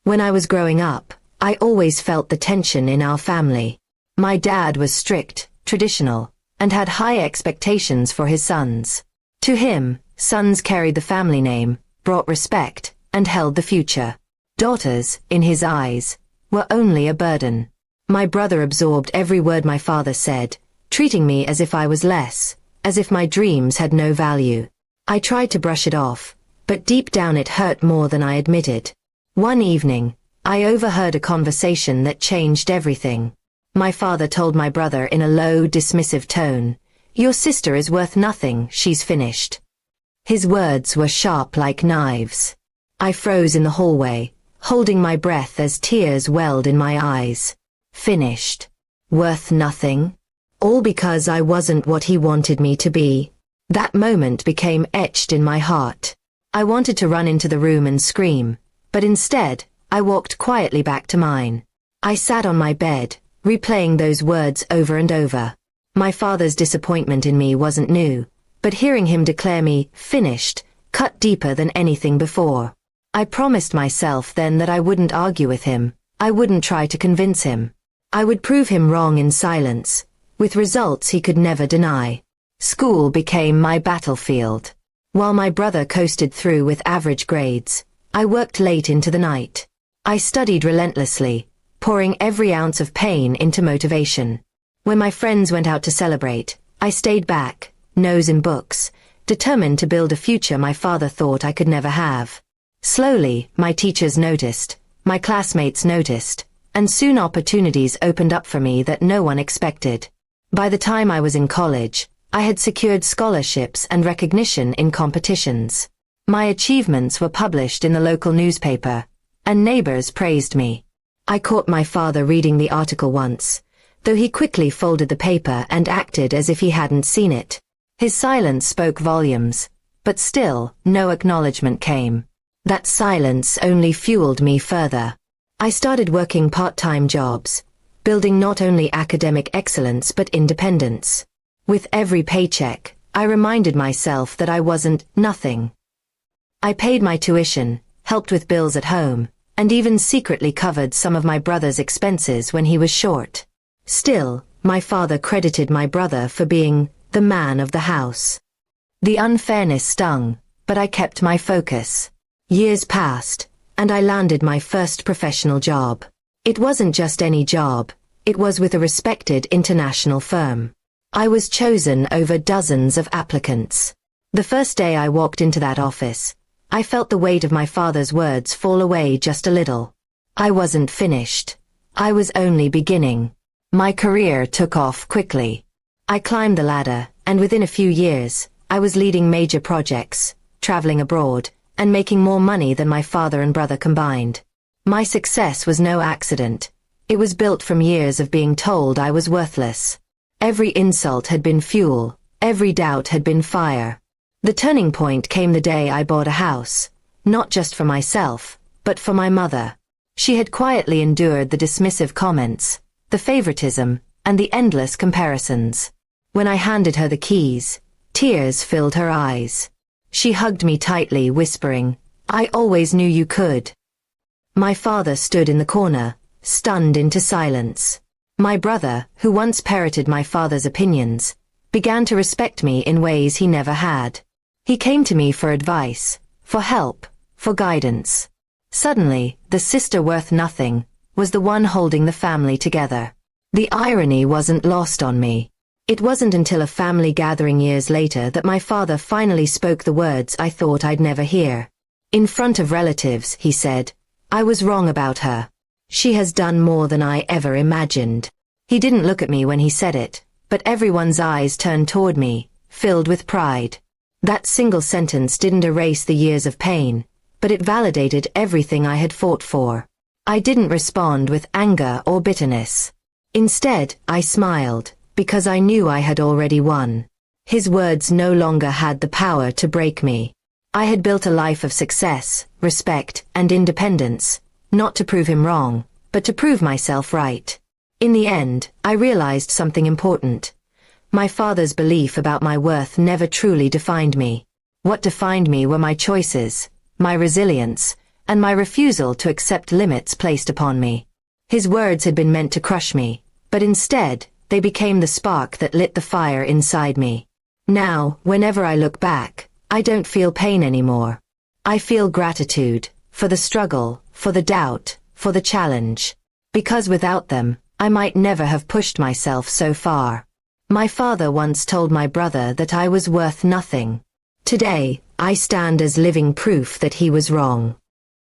When I was growing up, I always felt the tension in our family. My dad was strict, traditional, and had high expectations for his sons. To him, sons carried the family name, brought respect, and held the future. Daughters, in his eyes, were only a burden. My brother absorbed every word my father said, treating me as if I was less, as if my dreams had no value. I tried to brush it off, but deep down it hurt more than I admitted. One evening, I overheard a conversation that changed everything. My father told my brother in a low, dismissive tone, "Your sister is worth nothing, she's finished." His words were sharp like knives. I froze in the hallway, holding my breath as tears welled in my eyes. Finished. Worth nothing? All because I wasn't what he wanted me to be. That moment became etched in my heart. I wanted to run into the room and scream, but instead, I walked quietly back to mine. I sat on my bed, replaying those words over and over. My father's disappointment in me wasn't new, but hearing him declare me finished cut deeper than anything before. I promised myself then that I wouldn't argue with him. I wouldn't try to convince him. I would prove him wrong in silence, with results he could never deny. School became my battlefield. While my brother coasted through with average grades, I worked late into the night. I studied relentlessly, pouring every ounce of pain into motivation. When my friends went out to celebrate, I stayed back, nose in books, determined to build a future my father thought I could never have. Slowly, my teachers noticed, my classmates noticed, and soon opportunities opened up for me that no one expected. By the time I was in college, I had secured scholarships and recognition in competitions. My achievements were published in the local newspaper, and neighbors praised me. I caught my father reading the article once, though he quickly folded the paper and acted as if he hadn't seen it. His silence spoke volumes, but still, no acknowledgement came. That silence only fueled me further. I started working part-time jobs, building not only academic excellence but independence. With every paycheck, I reminded myself that I wasn't nothing. I paid my tuition, helped with bills at home, and even secretly covered some of my brother's expenses when he was short. Still, my father credited my brother for being the man of the house. The unfairness stung, but I kept my focus. Years passed, and I landed my first professional job. It wasn't just any job, it was with a respected international firm. I was chosen over dozens of applicants. The first day I walked into that office, I felt the weight of my father's words fall away just a little. I wasn't finished. I was only beginning. My career took off quickly. I climbed the ladder, and within a few years, I was leading major projects, traveling abroad, and making more money than my father and brother combined. My success was no accident. It was built from years of being told I was worthless. Every insult had been fuel, every doubt had been fire. The turning point came the day I bought a house, not just for myself, but for my mother. She had quietly endured the dismissive comments, the favoritism, and the endless comparisons. When I handed her the keys, tears filled her eyes. She hugged me tightly, whispering, "I always knew you could." My father stood in the corner, stunned into silence. My brother, who once parroted my father's opinions, began to respect me in ways he never had. He came to me for advice, for help, for guidance. Suddenly, the sister worth nothing was the one holding the family together. The irony wasn't lost on me. It wasn't until a family gathering years later that my father finally spoke the words I thought I'd never hear. In front of relatives, he said, "I was wrong about her. She has done more than I ever imagined." He didn't look at me when he said it, but everyone's eyes turned toward me, filled with pride. That single sentence didn't erase the years of pain, but it validated everything I had fought for. I didn't respond with anger or bitterness. Instead, I smiled, because I knew I had already won. His words no longer had the power to break me. I had built a life of success, respect, and independence, not to prove him wrong, but to prove myself right. In the end, I realized something important. My father's belief about my worth never truly defined me. What defined me were my choices, my resilience, and my refusal to accept limits placed upon me. His words had been meant to crush me, but instead, they became the spark that lit the fire inside me. Now, whenever I look back, I don't feel pain anymore. I feel gratitude, for the struggle, for the doubt, for the challenge. Because without them, I might never have pushed myself so far. My father once told my brother that I was worth nothing. Today, I stand as living proof that he was wrong.